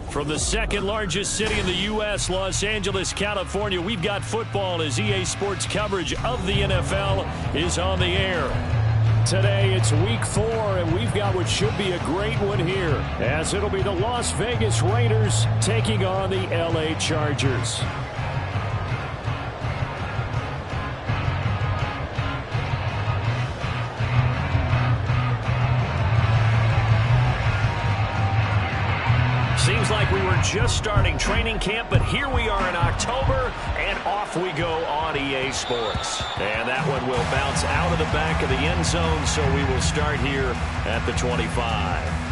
From the second largest city in the U.S., Los Angeles, California, we've got football as EA Sports coverage of the NFL is on the air. Today, it's week 4, and we've got what should be a great one here, as it'll be the Las Vegas Raiders taking on the L.A. Chargers. Seems like we were just starting training camp, but here we are in October, and off we go on EA Sports. And that one will bounce out of the back of the end zone, so we will start here at the 25.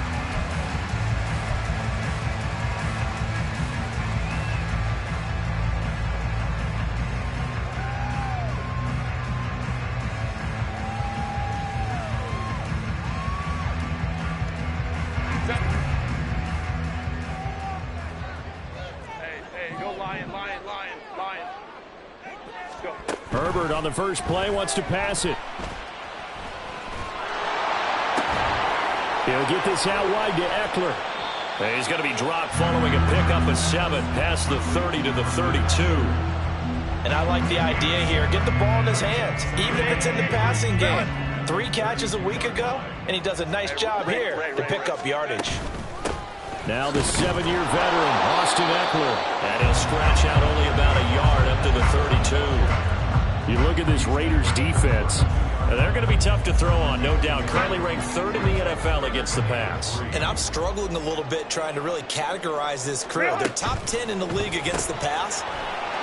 Herbert on the first play wants to pass it. He'll get this out wide to Eckler. He's going to be dropped following a pickup of 7 past the 30 to the 32. And I like the idea here. Get the ball in his hands, even if it's in the passing game. 3 catches a week ago, and he does a nice job here to pick up yardage. Now the 7-year veteran, Austin Eckler. And he'll scratch out only about a yard up to the 32. You look at this Raiders defense, they're going to be tough to throw on, no doubt. Currently ranked 3rd in the NFL against the pass. And I'm struggling a little bit trying to really categorize this crew. They're top 10 in the league against the pass,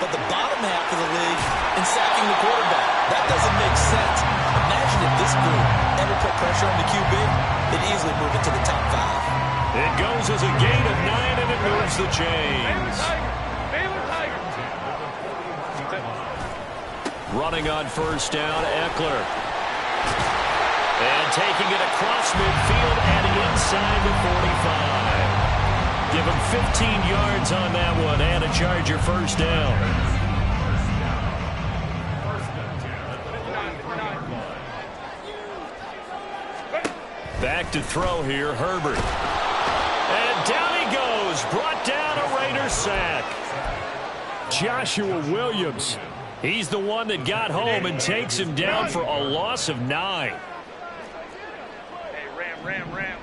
but the bottom half of the league in sacking the quarterback. That doesn't make sense. Imagine if this group ever put pressure on the QB, they'd easily move into the top 5. It goes as a gain of 9, and it moves the chains. Running on first down, Eckler. And taking it across midfield and inside the 45. Give him 15 yards on that one and a Charger first down. Back to throw here, Herbert. And down he goes. Brought down a Raider sack. Joshua Williams. He's the one that got home and takes him down for a loss of 9. Hey, Ram.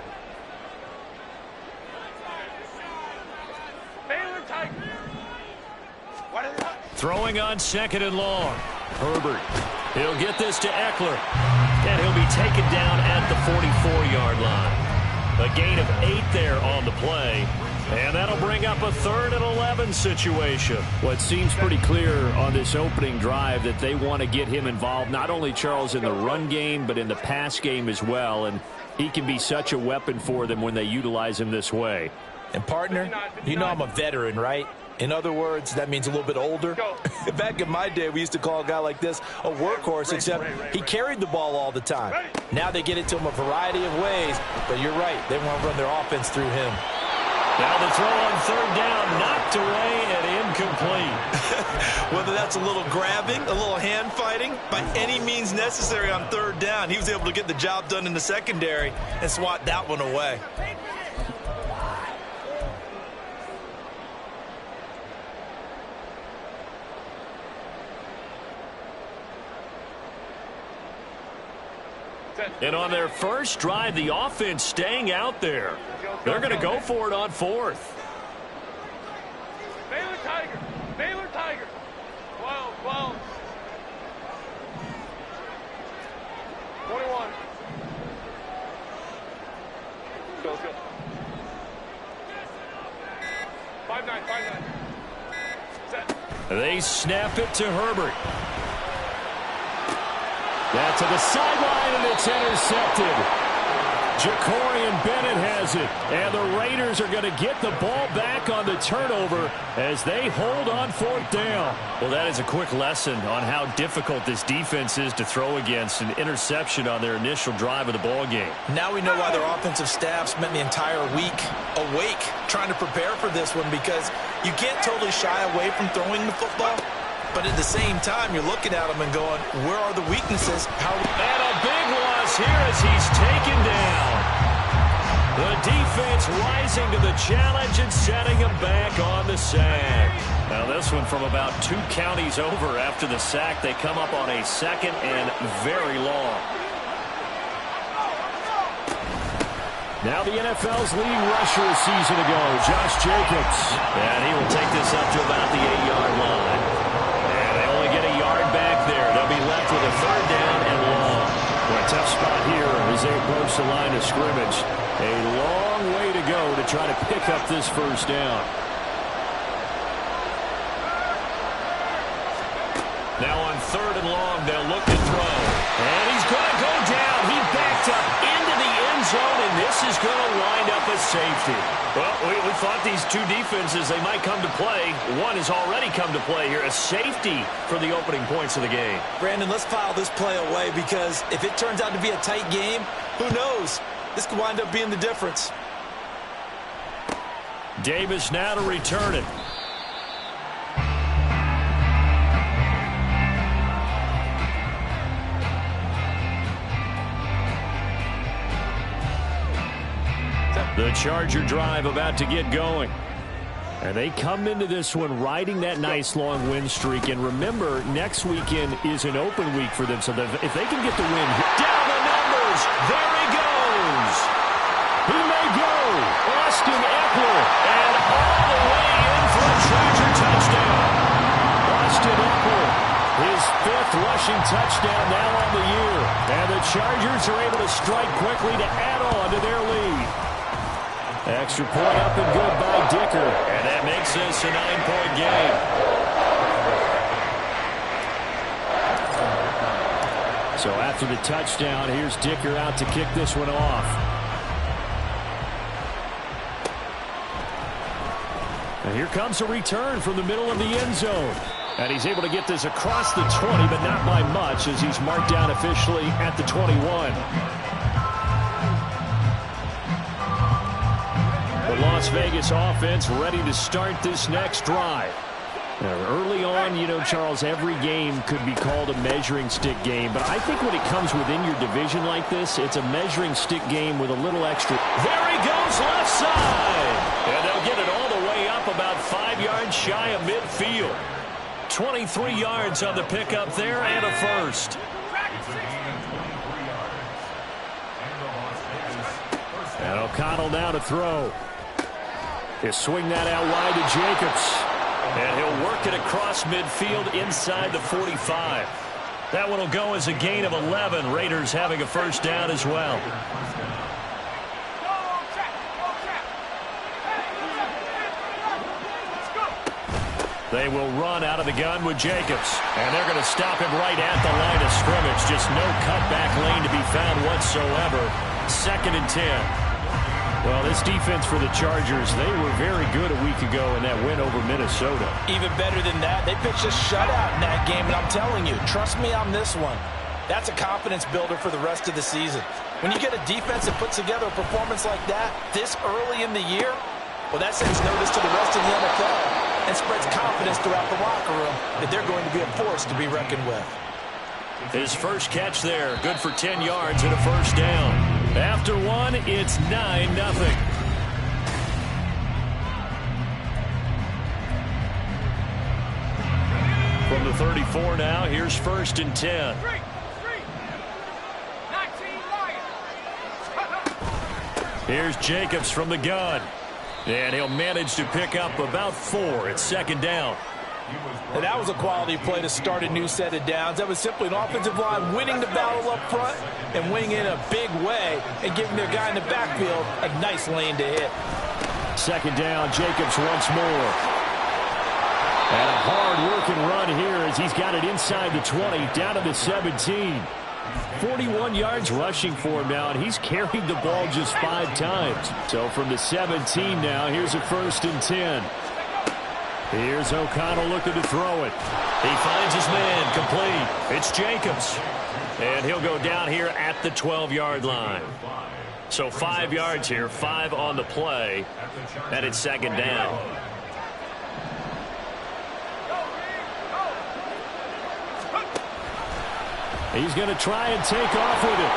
Baylor Tiger. Throwing on 2nd and long. Herbert. He'll get this to Eckler. And he'll be taken down at the 44-yard line. A gain of 8 there on the play. And that'll bring up a 3rd and 11 situation. Well, it seems pretty clear on this opening drive that they want to get him involved, not only, Charles, in the run game, but in the pass game as well. And he can be such a weapon for them when they utilize him this way. And, partner, you know I'm a veteran, right? In other words, that means a little bit older. Back in my day, we used to call a guy like this a workhorse, except he carried the ball all the time. Now they get it to him a variety of ways, but you're right. They want to run their offense through him. Now the throw on 3rd down, knocked away and incomplete. Whether that's a little grabbing, a little hand fighting, by any means necessary on 3rd down, he was able to get the job done in the secondary and swat that one away. And on their first drive, the offense staying out there. They're going to go for it on 4th. Baylor Tiger. 12. 21. Go. 5-9. Set. They snap it to Herbert. That's to the sideline, and it's intercepted. Jacorian Bennett has it, and the Raiders are going to get the ball back on the turnover as they hold on 4th down. Well, that is a quick lesson on how difficult this defense is to throw against. An interception on their initial drive of the ball game. Now we know why their offensive staff spent the entire week awake trying to prepare for this one, because you can't totally shy away from throwing the football. But at the same time, you're looking at them and going, where are the weaknesses? And a big loss here as he's taken down. The defense rising to the challenge and setting him back on the sack. Now this one from about 2 counties over after the sack. They come up on a 2nd and very long. Now the NFL's leading rusher a season ago, Josh Jacobs. And he will take this up to about the 8-yard line. And they only get a yard back there. They'll be left with a 3rd down and long. Well, a tough spot here as they approach the line of scrimmage. A long way to go to try to pick up this 1st down. Now on 3rd and long, they'll look to throw. And he's going to go down. He backed up into the end zone, and this is going to wind up a safety. Well, we thought these 2 defenses, they might come to play. One has already come to play here. A safety for the opening points of the game. Brandon, let's file this play away because if it turns out to be a tight game, who knows? This could wind up being the difference. Davis now to return it. The Charger drive about to get going. And they come into this one riding that nice long win streak. And remember, next weekend is an open week for them. So if they can get the win, down the numbers, there he goes. He may go. Austin Ekeler, and all the way in for a Charger touchdown. Austin Ekeler, his 5th rushing touchdown now on the year. And the Chargers are able to strike quickly to add on to their lead. Extra point up and good by Dicker. And that makes this a 9-point game. So after the touchdown, here's Dicker out to kick this one off. And here comes a return from the middle of the end zone. And he's able to get this across the 20, but not by much as he's marked down officially at the 21. The Las Vegas offense ready to start this next drive. Now, early on, you know, Charles, every game could be called a measuring stick game. But I think when it comes within your division like this, it's a measuring stick game with a little extra. There he goes left side. And they'll get it all the way up about 5 yards shy of midfield. 23 yards on the pickup there and a first. And O'Connell now to throw. He'll swing that out wide to Jacobs. And he'll work it across midfield inside the 45. That one will go as a gain of 11. Raiders having a first down as well. They will run out of the gun with Jacobs. And they're going to stop him right at the line of scrimmage. Just no cutback lane to be found whatsoever. 2nd and 10. Well, this defense for the Chargers, they were very good a week ago in that win over Minnesota. Even better than that, they pitched a shutout in that game, and I'm telling you, trust me on this one. That's a confidence builder for the rest of the season. When you get a defense that puts together a performance like that this early in the year, well, that sends notice to the rest of the NFL and spreads confidence throughout the locker room that they're going to be a force to be reckoned with. His first catch there, good for 10 yards and a first down. After one, it's 9-0. From the 34 now, here's 1st and 10. Here's Jacobs from the gun. And he'll manage to pick up about 4. It's 2nd down. And that was a quality play to start a new set of downs. That was simply an offensive line winning the battle up front and winning in a big way and giving their guy in the backfield a nice lane to hit. 2nd down, Jacobs once more. And a hard-working run here as he's got it inside the 20, down to the 17. 41 yards rushing for him now, and he's carried the ball just 5 times. So from the 17 now, here's a 1st and 10. Here's O'Connell looking to throw it. He finds his man complete. It's Jacobs. And he'll go down here at the 12-yard line. So 5 yards here, 5 on the play. And it's 2nd down. He's going to try and take off with it.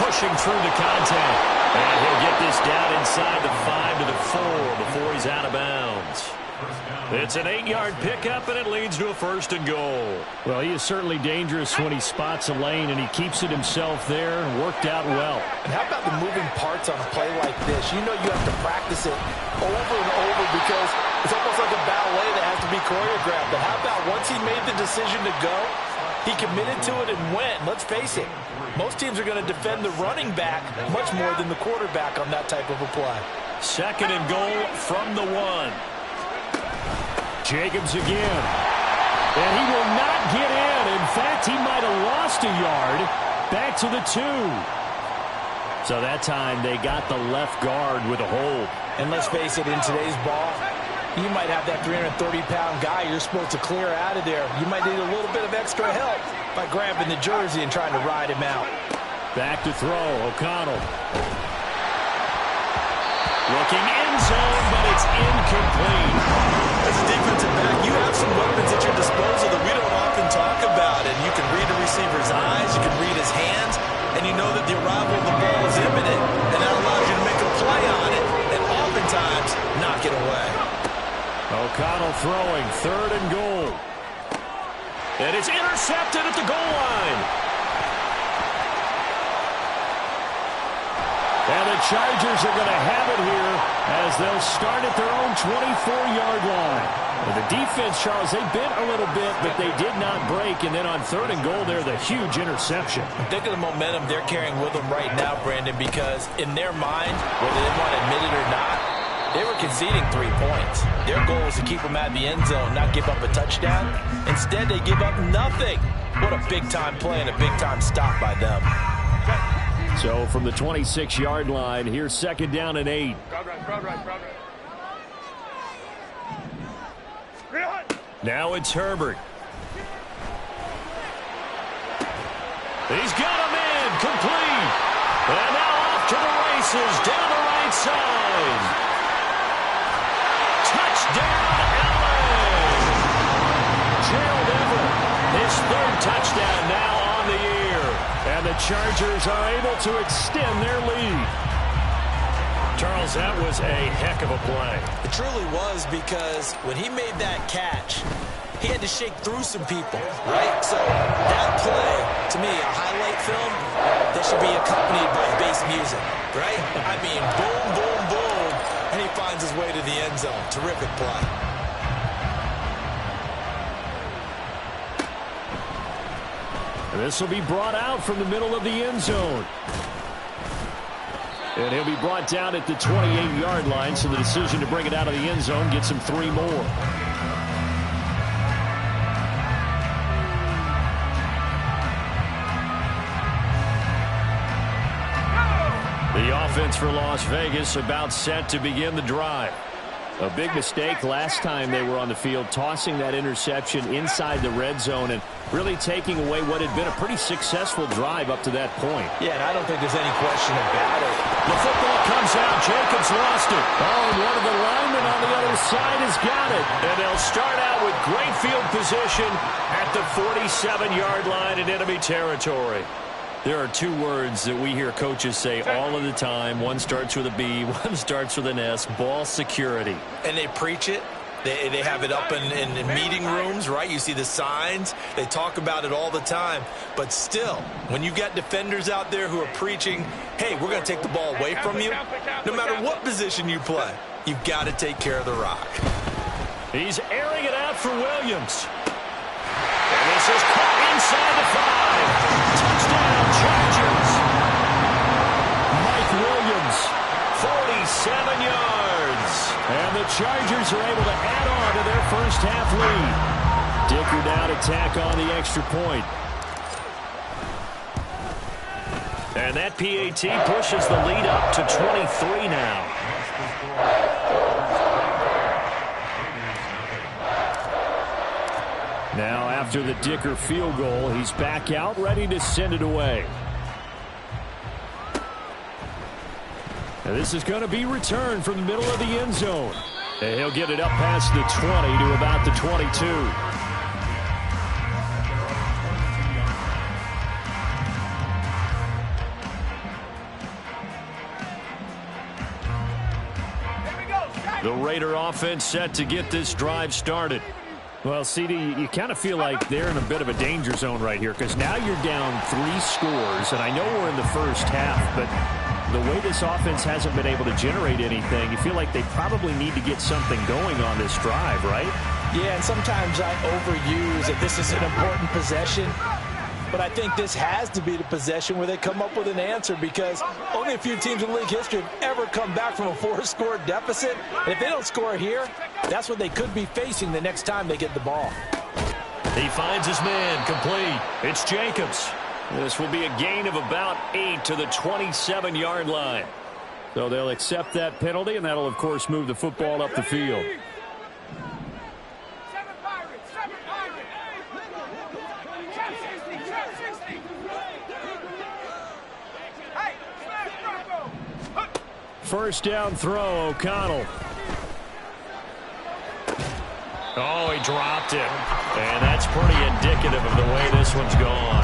Pushing through the contact. And he'll get this down inside the 5 to the 4 before he's out of bounds. It's an 8-yard pickup, and it leads to a 1st and goal. Well, he is certainly dangerous when he spots a lane, and he keeps it himself there and worked out well. And how about the moving parts on a play like this? You know you have to practice it over and over because it's almost like a ballet that has to be choreographed. But how about once he made the decision to go, he committed to it and went. Let's face it, most teams are going to defend the running back much more than the quarterback on that type of a play. 2nd and goal from the 1. Jacobs again. And he will not get in. In fact, he might have lost a yard. Back to the 2. So that time they got the left guard with a hold. And let's face it, in today's ball, you might have that 330-pound guy you're supposed to clear out of there. You might need a little bit of extra help by grabbing the jersey and trying to ride him out. Back to throw, O'Connell. Looking end zone, but it's incomplete. As a defensive back, you have some weapons at your disposal that we don't often talk about. And you can read the receiver's eyes, you can read his hands, and you know that the arrival of the ball is imminent, and that allows you to make a play on it, and oftentimes knock it away. O'Connell throwing, 3rd and goal. And it's intercepted at the goal line. And the Chargers are going to have it here as they'll start at their own 24-yard line. Well, the defense, Charles, they bent a little bit, but they did not break. And then on 3rd and goal there, the huge interception. Think of the momentum they're carrying with them right now, Brandon, because in their mind, whether they want to admit it or not, they were conceding 3 points. Their goal was to keep them out of the end zone, not give up a touchdown. Instead, they give up nothing. What a big-time play and a big-time stop by them. So from the 26-yard line, here's 2nd down and 8. Now it's Herbert. He's got him in, complete. And now off to the races, down the right side. Touchdown, LA! Gerald Everett, his 3rd touchdown now on the year. And the Chargers are able to extend their lead. Charles, that was a heck of a play. It truly was, because when he made that catch, he had to shake through some people, right? So that play, to me, a highlight film, that should be accompanied by bass music, right? I mean, boom, boom, boom, and he finds his way to the end zone. Terrific play. And this will be brought out from the middle of the end zone. And he'll be brought down at the 28-yard line, so the decision to bring it out of the end zone gets him 3 more. The offense for Las Vegas about set to begin the drive. A big mistake last time they were on the field, tossing that interception inside the red zone and really taking away what had been a pretty successful drive up to that point. Yeah, and I don't think there's any question about it. The football comes out. Jacobs lost it. Oh, and one of the linemen on the other side has got it. And they'll start out with great field position at the 47-yard line in enemy territory. There are 2 words that we hear coaches say all of the time. One starts with a B, one starts with an S, ball security. And they preach it. They have it up in meeting rooms, right? You see the signs. They talk about it all the time. But still, when you've got defenders out there who are preaching, hey, we're going to take the ball away from you, no matter what position you play, you've got to take care of the rock. He's airing it out for Williams. And this is caught inside the 5. Touchdown, Chargers. Mike Williams, 47 yards. And the Chargers are able to add on to their first half lead. Dicker now to tack on the extra point. And that PAT pushes the lead up to 23 now. Now after the Dicker field goal, he's back out, ready to send it away. And this is going to be returned from the middle of the end zone. And he'll get it up past the 20 to about the 22. The Raider offense set to get this drive started. Well, CD, you kind of feel like they're in a bit of a danger zone right here because now you're down 3 scores, and I know we're in the first half, but the way this offense hasn't been able to generate anything, you feel like they probably need to get something going on this drive, right? Yeah, and sometimes I overuse that this is an important possession. But I think this has to be the possession where they come up with an answer because only a few teams in league history have ever come back from a 4-score deficit. And if they don't score here, that's what they could be facing the next time they get the ball. He finds his man complete. It's Jacobs. This will be a gain of about 8 to the 27-yard line. So they'll accept that penalty, and that'll, of course, move the football up the field. First down throw, O'Connell. Oh, he dropped it. And that's pretty indicative of the way this one's gone.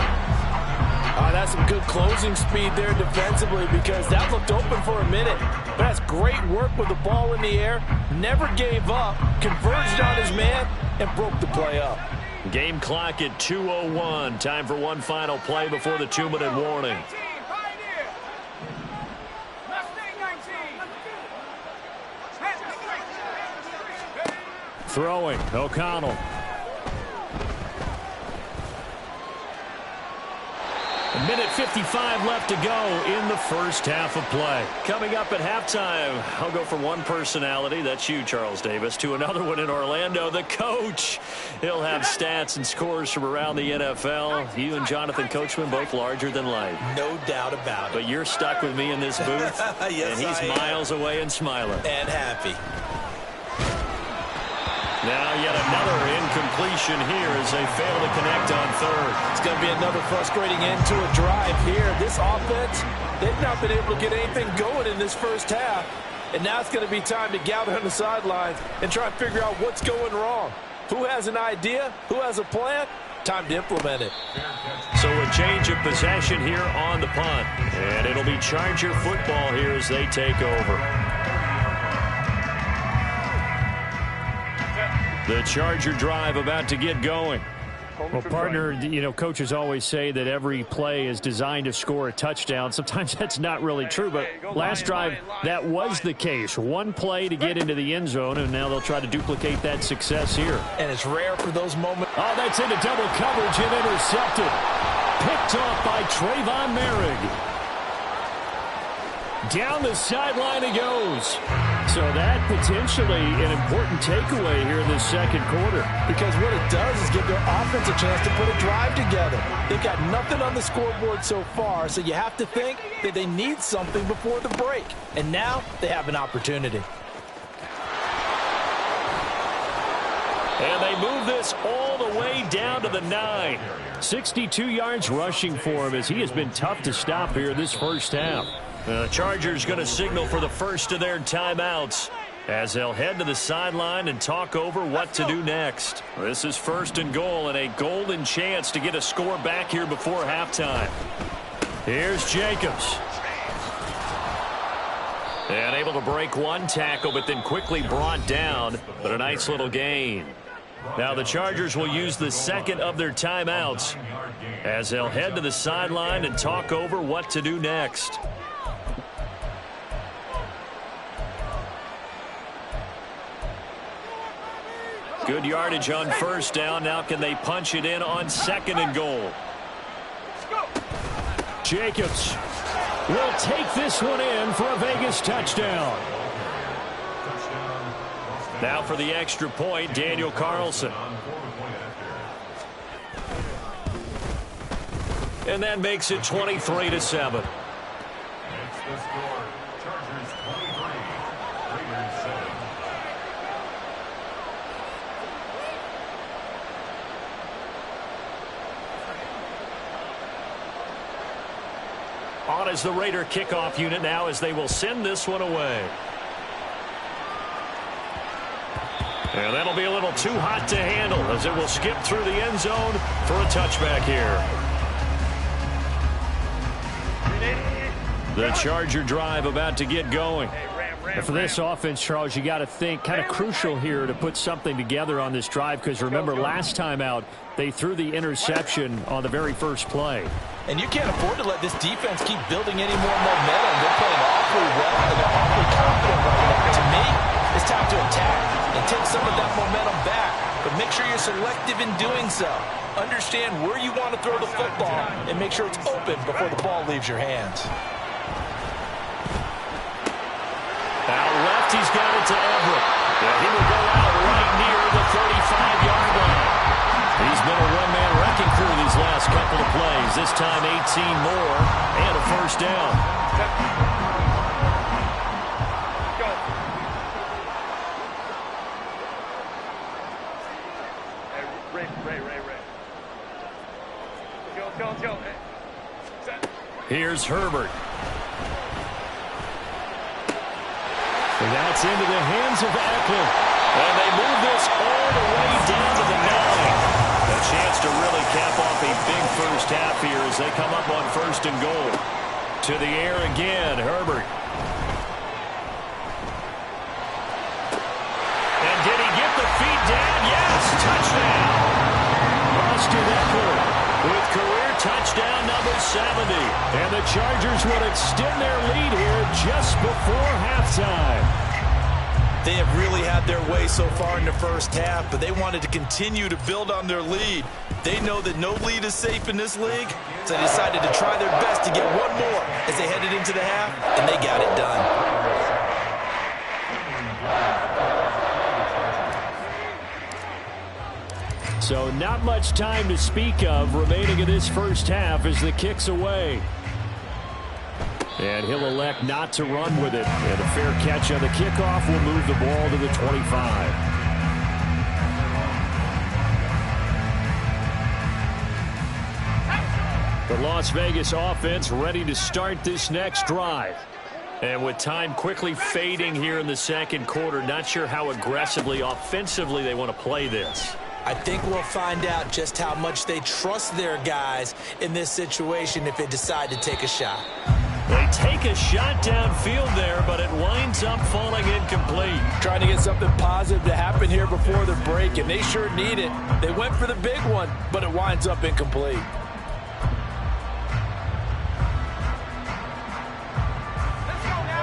That's some good closing speed there defensively because that looked open for a minute. But that's great work with the ball in the air. Never gave up, converged on his man, and broke the play up. Game clock at 2:01. Time for one final play before the 2-minute warning. Throwing, O'Connell. A minute 55 left to go in the first half of play. Coming up at halftime, I'll go from one personality, that's you, Charles Davis, to another one in Orlando, the coach. He'll have stats and scores from around the NFL. You and Jonathan Coachman both larger than life. No doubt about it. But you're stuck with me in this booth, yes, and he's miles away and smiling. And happy. Now yet another incompletion here as they fail to connect on third. It's going to be another frustrating end to a drive here. This offense, they've not been able to get anything going in this first half. And now it's going to be time to gather on the sidelines and try and figure out what's going wrong. Who has an idea? Who has a plan? Time to implement it. So a change of possession here on the punt. And it'll be Charger football here as they take over. The Charger drive about to get going. Well, partner, you know, coaches always say that every play is designed to score a touchdown. Sometimes that's not really true, but last drive, that was the case. One play to get into the end zone, and now they'll try to duplicate that success here. And it's rare for those moments. Oh, that's into double coverage and intercepted. Picked off by Trayvon Merrick. Down the sideline he goes. So that potentially an important takeaway here in this second quarter. Because what it does is give their offense a chance to put a drive together. They've got nothing on the scoreboard so far, so you have to think that they need something before the break. And now they have an opportunity. And they move this all the way down to the 9. 62 yards rushing for him as he has been tough to stop here this first half. The Chargers going to signal for the first of their timeouts as they'll head to the sideline and talk over what to do next. This is first and goal and a golden chance to get a score back here before halftime. Here's Jacobs. And able to break one tackle, but then quickly brought down. But a nice little gain. Now the Chargers will use the second of their timeouts as they'll head to the sideline and talk over what to do next. Good yardage on first down. Now can they punch it in on second and goal? Jacobs will take this one in for a Vegas touchdown. Now for the extra point, Daniel Carlson. And that makes it 23-7. On as the Raider kickoff unit now as they will send this one away. And that'll be a little too hot to handle as it will skip through the end zone for a touchback here. The Charger drive about to get going. And for this offense, Charles, you got to think kind of crucial here to put something together on this drive, because remember last time out they threw the interception on the very first play. And you can't afford to let this defense keep building any more momentum. They're playing awfully well, and they're awfully confident right now. To me, it's time to attack and take some of that momentum back. But make sure you're selective in doing so. Understand where you want to throw the football and make sure it's open before the ball leaves your hands. Out left, he's got it to Everett. And he will go out right near the 35-yard line. He's been a one-man wrecking crew these last couple of plays. This time 18 more and a first down. Go. Hey, Ray. Go. Hey. Set. Here's Herbert. And that's into the hands of Eckler. And they move this all the way down to the 9. A chance to really cap off a big first half here as they come up on 1st and goal. To the air again, Herbert. And did he get the feet down? Yes, touchdown. Austin Eckler with career touchdown number 70. And the Chargers would extend their lead here just before halftime. They have really had their way so far in the first half, but they wanted to continue to build on their lead. They know that no lead is safe in this league, so they decided to try their best to get one more as they headed into the half, and they got it done. So not much time to speak of remaining in this first half as the kick's away. And he'll elect not to run with it. And a fair catch on the kickoff will move the ball to the 25. The Las Vegas offense ready to start this next drive. And with time quickly fading here in the second quarter, not sure how aggressively, offensively they want to play this. I think we'll find out just how much they trust their guys in this situation if they decide to take a shot. They take a shot downfield there, but it winds up falling incomplete. Trying to get something positive to happen here before the break, and they sure need it. They went for the big one, but it winds up incomplete.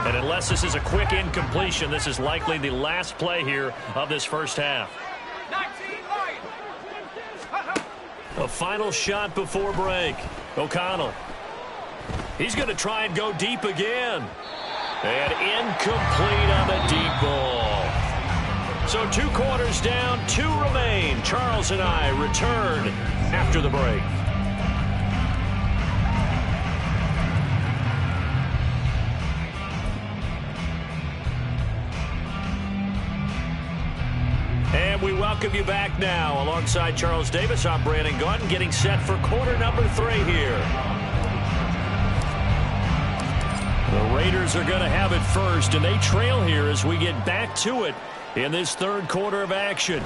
And unless this is a quick incompletion, this is likely the last play here of this first half. A final shot before break. O'Connell. He's going to try and go deep again. And incomplete on the deep ball. So 2 quarters down, 2 remain. Charles and I return after the break. And we welcome you back now. Alongside Charles Davis, I'm Brandon Gaudin, getting set for quarter number 3 here. The Raiders are going to have it first, and they trail here as we get back to it in this third quarter of action.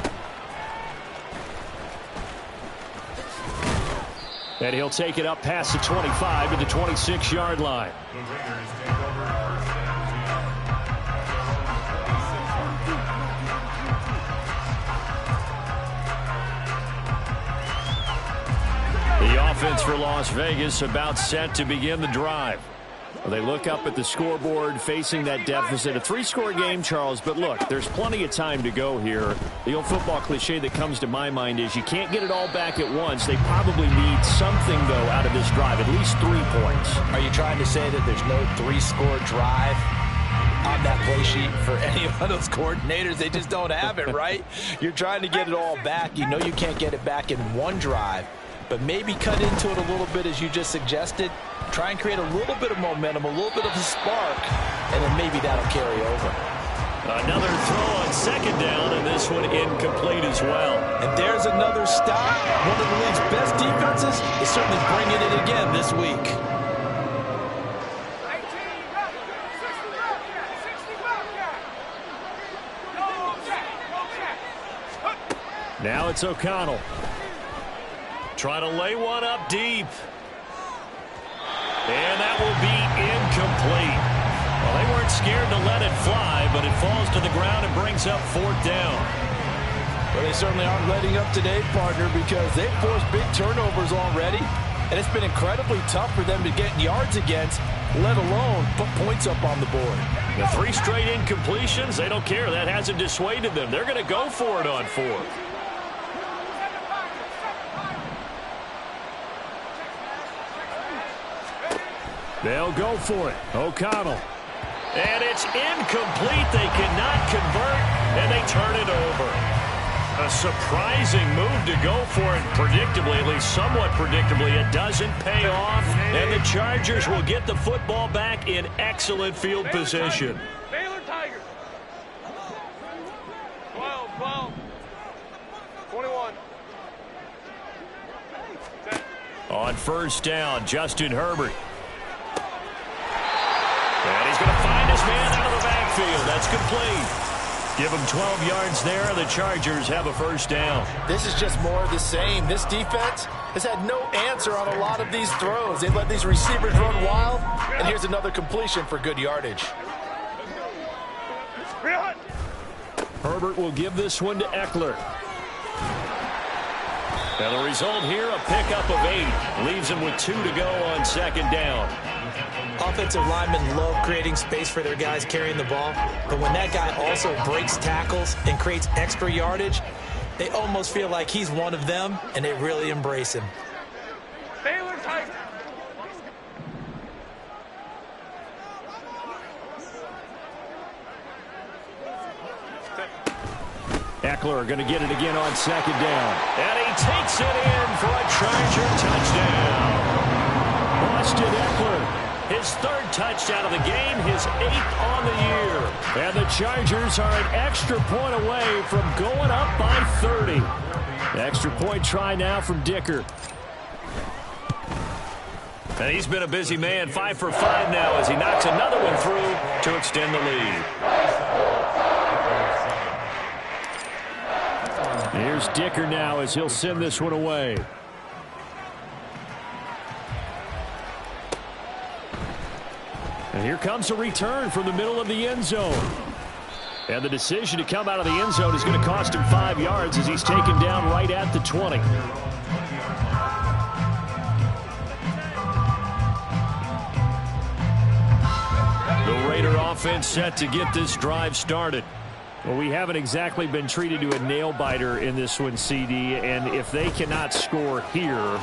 And he'll take it up past the 25 to the 26-yard line. The offense for Las Vegas about set to begin the drive. They look up at the scoreboard facing that deficit. A 3-score game, Charles, but look, there's plenty of time to go here. The old football cliche that comes to my mind is you can't get it all back at once. They probably need something, though, out of this drive, at least 3 points. Are you trying to say that there's no 3-score drive on that play sheet for any of those coordinators? They just don't have it, right? You're trying to get it all back. You know you can't get it back in one drive, but maybe cut into it a little bit as you just suggested. Try and create a little bit of momentum, a little bit of a spark, and then maybe that'll carry over. Another throw on second down, and this one incomplete as well. And there's another stop. One of the league's best defenses is certainly bringing it again this week. Now it's O'Connell. Trying to lay one up deep. And that will be incomplete. Well, They weren't scared to let it fly, but it falls to the ground and brings up 4th down. Well, they certainly aren't letting up today, partner, because they've forced big turnovers already, and it's been incredibly tough for them to get yards against, let alone put points up on the board. The 3 straight incompletions, they don't care. That hasn't dissuaded them. They're going to go for it on 4th. They'll go for it. O'Connell. And it's incomplete. They cannot convert, and they turn it over. A surprising move to go for it, predictably, at least somewhat predictably. It doesn't pay off, and the Chargers will get the football back in excellent field position. Baylor Tigers. 12, 21. On 1st down, Justin Herbert. And he's going to find his man out of the backfield. That's complete. Give them 12 yards there. The Chargers have a 1st down. This is just more of the same. This defense has had no answer on a lot of these throws. They've let these receivers run wild, and here's another completion for good yardage. Herbert will give this one to Eckler. And the result here, a pickup of 8. Leaves him with 2 to go on 2nd down. Offensive linemen love creating space for their guys carrying the ball, but when that guy also breaks tackles and creates extra yardage, they almost feel like he's one of them, and they really embrace him. Baylor Tigers. Eckler going to get it again on 2nd down. And he takes it in for a Charger touchdown. Austin Eckler. His 3rd touchdown of the game, his 8th on the year. And the Chargers are an extra point away from going up by 30. Extra point try now from Dicker. And he's been a busy man, 5 for 5 now as he knocks another one through to extend the lead. Here's Dicker now as he'll send this one away. And here comes a return from the middle of the end zone. And the decision to come out of the end zone is going to cost him 5 yards as he's taken down right at the 20. The Raider offense set to get this drive started. Well, we haven't exactly been treated to a nail-biter in this one, CD, and if they cannot score here,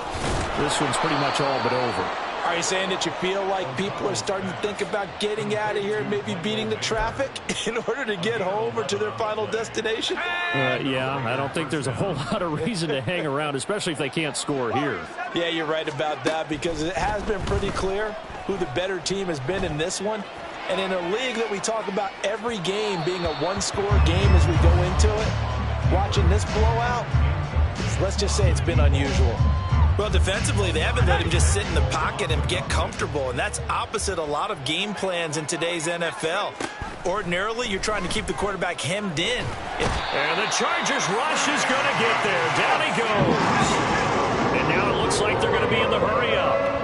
this one's pretty much all but over. Are you saying that you feel like people are starting to think about getting out of here and maybe beating the traffic in order to get home or to their final destination? Yeah, I don't think there's a whole lot of reason to hang around, especially if they can't score here. Yeah, you're right about that because it has been pretty clear who the better team has been in this one. And in a league that we talk about every game being a one-score game as we go into it, watching this blowout, let's just say it's been unusual. Well, defensively, they haven't let him just sit in the pocket and get comfortable, and that's opposite a lot of game plans in today's NFL. Ordinarily, you're trying to keep the quarterback hemmed in. And the Chargers rush is going to get there. Down he goes. And now it looks like they're going to be in the hurry-up.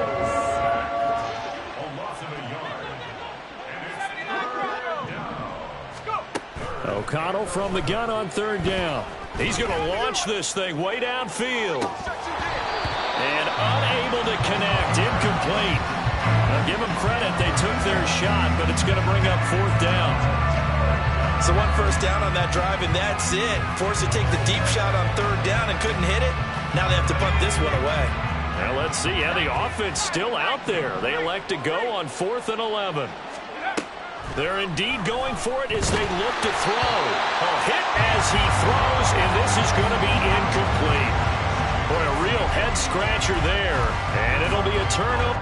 O'Connell from the gun on 3rd down. He's going to launch this thing way downfield. And unable to connect, incomplete. I'll give them credit, they took their shot, but it's going to bring up 4th down. So 1 first down on that drive, and that's it. Forced to take the deep shot on 3rd down and couldn't hit it. Now they have to punt this one away. Now let's see, yeah, the offense still out there. They elect to go on 4th and 11. They're indeed going for it as they look to throw. A hit as he throws, and this is going to be incomplete. Boy, a real head-scratcher there, and it'll be a turnover.